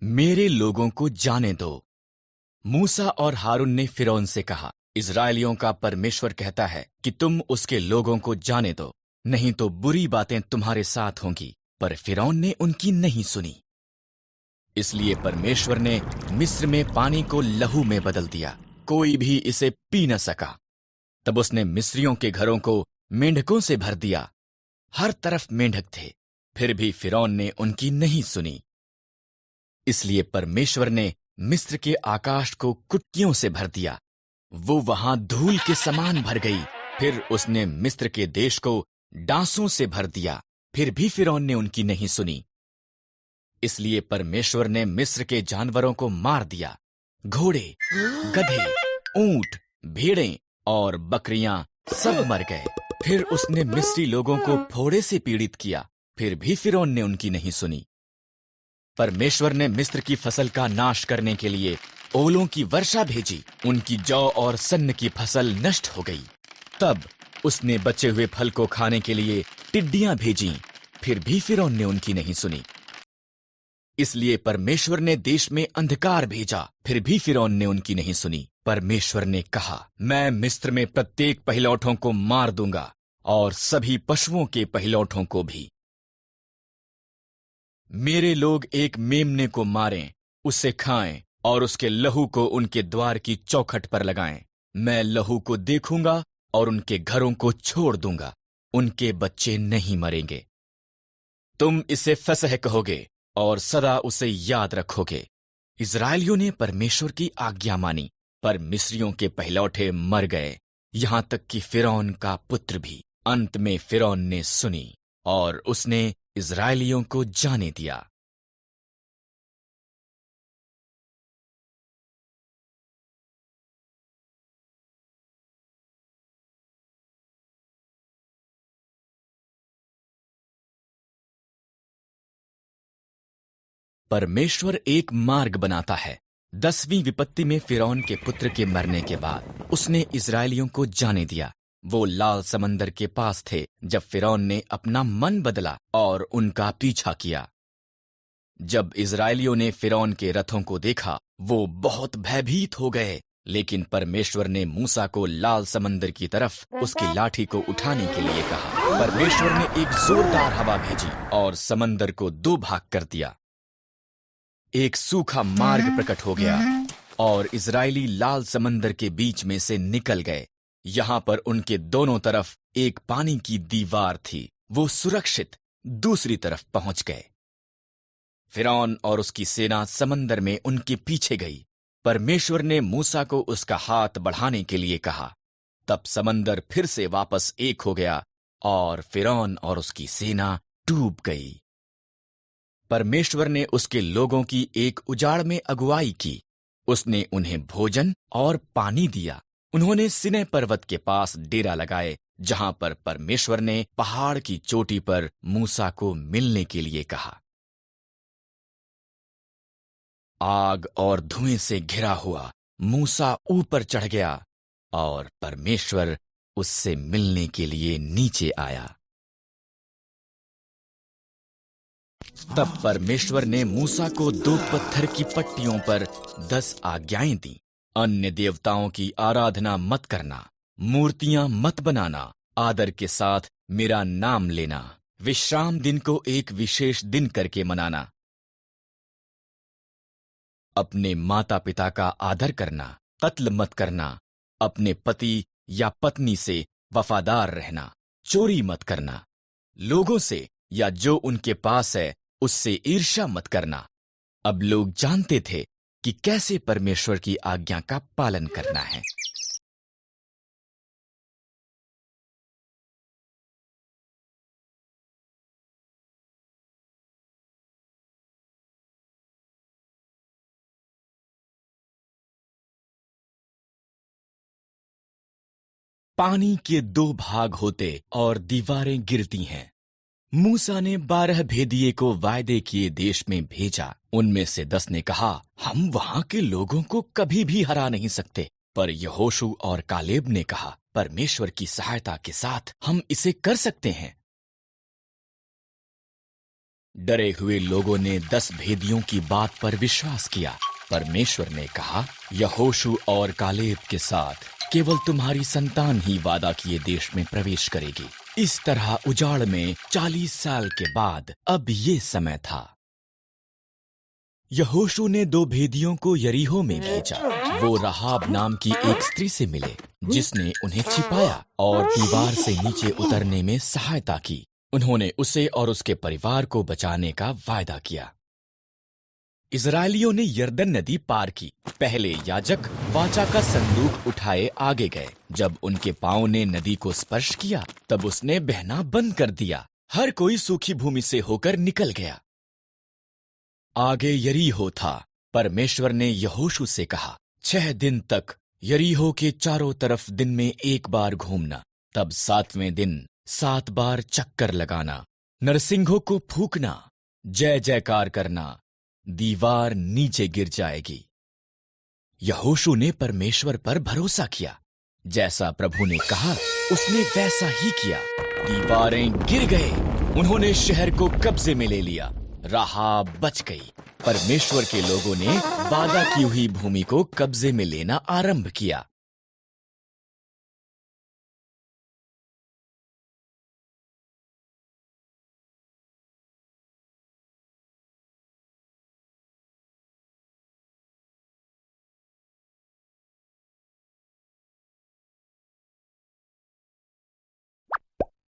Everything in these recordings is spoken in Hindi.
मेरे लोगों को जाने दो। मूसा और हारून ने फिरौन से कहा, इस्राएलियों का परमेश्वर कहता है कि तुम उसके लोगों को जाने दो, नहीं तो बुरी बातें तुम्हारे साथ होंगी। पर फिरौन ने उनकी नहीं सुनी। इसलिए परमेश्वर ने मिस्र में पानी को लहू में बदल दिया, कोई भी इसे पी न सका। तब उसने मिस्रियों के घरों को मेंढकों से भर दिया, हर तरफ मेंढक थे, फिर भी फिरौन ने उनकी नहीं सुनी। इसलिए परमेश्वर ने मिस्र के आकाश को कुटकियों से भर दिया, वो वहां धूल के समान भर गई। फिर उसने मिस्र के देश को डांसों से भर दिया, फिर भी फिरौन ने उनकी नहीं सुनी। इसलिए परमेश्वर ने मिस्र के जानवरों को मार दिया, घोड़े, गधे, ऊंट, भेड़ें और बकरियां सब मर गए। फिर उसने मिस्री लोगों को फोड़े से पीड़ित किया, फिर भी फिरौन ने उनकी नहीं सुनी। परमेश्वर ने मिस्र की फसल का नाश करने के लिए ओलों की वर्षा भेजी, उनकी जौ और सन्न की फसल नष्ट हो गई। तब उसने बचे हुए फल को खाने के लिए टिड्डियां भेजीं, फिर भी फिरौन ने उनकी नहीं सुनी। इसलिए परमेश्वर ने देश में अंधकार भेजा, फिर भी फिरौन ने उनकी नहीं सुनी। परमेश्वर ने कहा, मैं मिस्र में प्रत्येक पहिलौठों को मार दूंगा और सभी पशुओं के पहिलौठों को भी। मेरे लोग एक मेमने को मारें, उसे खाएं और उसके लहू को उनके द्वार की चौखट पर लगाएं। मैं लहू को देखूंगा और उनके घरों को छोड़ दूंगा, उनके बच्चे नहीं मरेंगे। तुम इसे फसह कहोगे और सदा उसे याद रखोगे। इस्राएलियों ने परमेश्वर की आज्ञा मानी, पर मिस्रियों के पहिलौठे मर गए, यहां तक कि फिरौन का पुत्र भी। अंत में फिरौन ने सुनी और उसने इस्राएलियों को जाने दिया। परमेश्वर एक मार्ग बनाता है। 10वीं विपत्ति में फिरौन के पुत्र के मरने के बाद उसने इस्राएलियों को जाने दिया। वो लाल समंदर के पास थे जब फिरौन ने अपना मन बदला और उनका पीछा किया। जब इस्राएलियों ने फिरौन के रथों को देखा, वो बहुत भयभीत हो गए। लेकिन परमेश्वर ने मूसा को लाल समंदर की तरफ उसकी लाठी को उठाने के लिए कहा। परमेश्वर ने एक जोरदार हवा भेजी और समंदर को 2 भाग कर दिया। एक सूखा मार्ग प्रकट हो गया और इस्राएली लाल समंदर के बीच में से निकल गए। यहां पर उनके दोनों तरफ एक पानी की दीवार थी। वो सुरक्षित दूसरी तरफ पहुंच गए। फिरौन और उसकी सेना समंदर में उनके पीछे गई। परमेश्वर ने मूसा को उसका हाथ बढ़ाने के लिए कहा। तब समंदर फिर से वापस एक हो गया और फिरौन और उसकी सेना डूब गई। परमेश्वर ने उसके लोगों की एक उजाड़ में अगुवाई की। उसने उन्हें भोजन और पानी दिया। उन्होंने सिनै पर्वत के पास डेरा लगाए, जहां पर परमेश्वर ने पहाड़ की चोटी पर मूसा को मिलने के लिए कहा। आग और धुएं से घिरा हुआ मूसा ऊपर चढ़ गया और परमेश्वर उससे मिलने के लिए नीचे आया। तब परमेश्वर ने मूसा को 2 पत्थर की पट्टियों पर 10 आज्ञाएं दी। अन्य देवताओं की आराधना मत करना, मूर्तियां मत बनाना, आदर के साथ मेरा नाम लेना, विश्राम दिन को एक विशेष दिन करके मनाना, अपने माता पिता का आदर करना, कत्ल मत करना, अपने पति या पत्नी से वफादार रहना, चोरी मत करना, लोगों से या जो उनके पास है उससे ईर्ष्या मत करना। अब लोग जानते थे कि कैसे परमेश्वर की आज्ञा का पालन करना है। पानी के 2 भाग होते और दीवारें गिरती हैं। मूसा ने 12 भेदिए को वायदे किए देश में भेजा। उनमें से 10 ने कहा, हम वहां के लोगों को कभी भी हरा नहीं सकते। पर यहोशू और कालेब ने कहा, परमेश्वर की सहायता के साथ हम इसे कर सकते हैं। डरे हुए लोगों ने 10 भेदियों की बात पर विश्वास किया। परमेश्वर ने कहा, यहोशू और कालेब के साथ केवल तुम्हारी संतान ही वादा किए देश में प्रवेश करेगी। इस तरह उजाड़ में 40 साल के बाद अब ये समय था। यहोशू ने 2 भेदियों को यरीहो में भेजा। वो राहाब नाम की एक स्त्री से मिले, जिसने उन्हें छिपाया और दीवार से नीचे उतरने में सहायता की। उन्होंने उसे और उसके परिवार को बचाने का वायदा किया। इजरायलियों ने यरदन नदी पार की। पहले याजक वाचा का संदूक उठाए आगे गए। जब उनके पांव ने नदी को स्पर्श किया, तब उसने बहना बंद कर दिया। हर कोई सूखी भूमि से होकर निकल गया। आगे यरीहो था। परमेश्वर ने यहोशू से कहा, 6 दिन तक यरीहो के चारों तरफ दिन में 1 बार घूमना। तब 7वें दिन 7 बार चक्कर लगाना, नरसिंहों को फूंकना, जय जयकार करना। दीवार नीचे गिर जाएगी। यहोशू ने परमेश्वर पर भरोसा किया। जैसा प्रभु ने कहा, उसने वैसा ही किया। दीवारें गिर गए। उन्होंने शहर को कब्जे में ले लिया। राहाब बच गई। परमेश्वर के लोगों ने वादा की हुई भूमि को कब्जे में लेना आरंभ किया।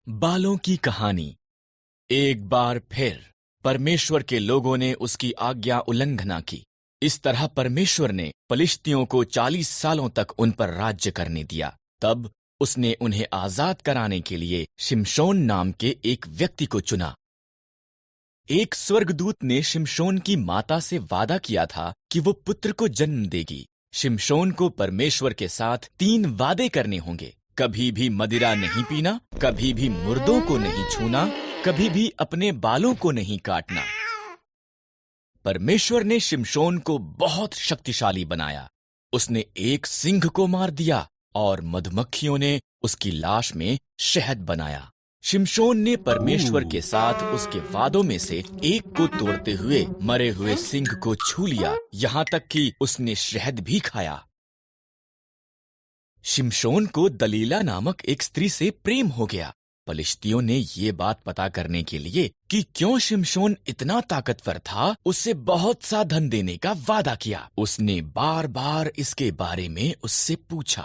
बालों की कहानी। एक बार फिर परमेश्वर के लोगों ने उसकी आज्ञा उल्लंघना की। इस तरह परमेश्वर ने पलिश्तियों को 40 सालों तक उन पर राज्य करने दिया। तब उसने उन्हें आजाद कराने के लिए शिमशोन नाम के एक व्यक्ति को चुना। एक स्वर्गदूत ने शिमशोन की माता से वादा किया था कि वो पुत्र को जन्म देगी। शिमशोन को परमेश्वर के साथ 3 वादे करने होंगे। कभी भी मदिरा नहीं पीना, कभी भी मुर्दों को नहीं छूना, कभी भी अपने बालों को नहीं काटना। परमेश्वर ने शिमशोन को बहुत शक्तिशाली बनाया। उसने एक सिंह को मार दिया और मधुमक्खियों ने उसकी लाश में शहद बनाया। शिमशोन ने परमेश्वर के साथ उसके वादों में से एक को तोड़ते हुए मरे हुए सिंह को छू लिया, यहाँ तक कि उसने शहद भी खाया। शिमशोन को दलीला नामक एक स्त्री से प्रेम हो गया। पलिश्तियों ने ये बात पता करने के लिए कि क्यों शिमशोन इतना ताकतवर था, उससे बहुत सा धन देने का वादा किया। उसने बार बार इसके बारे में उससे पूछा।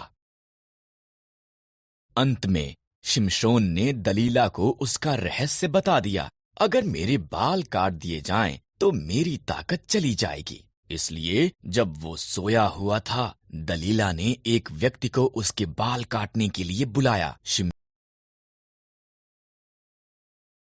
अंत में शिमशोन ने दलीला को उसका रहस्य बता दिया। अगर मेरे बाल काट दिए जाएं, तो मेरी ताकत चली जाएगी। इसलिए जब वो सोया हुआ था, दलीला ने एक व्यक्ति को उसके बाल काटने के लिए बुलाया।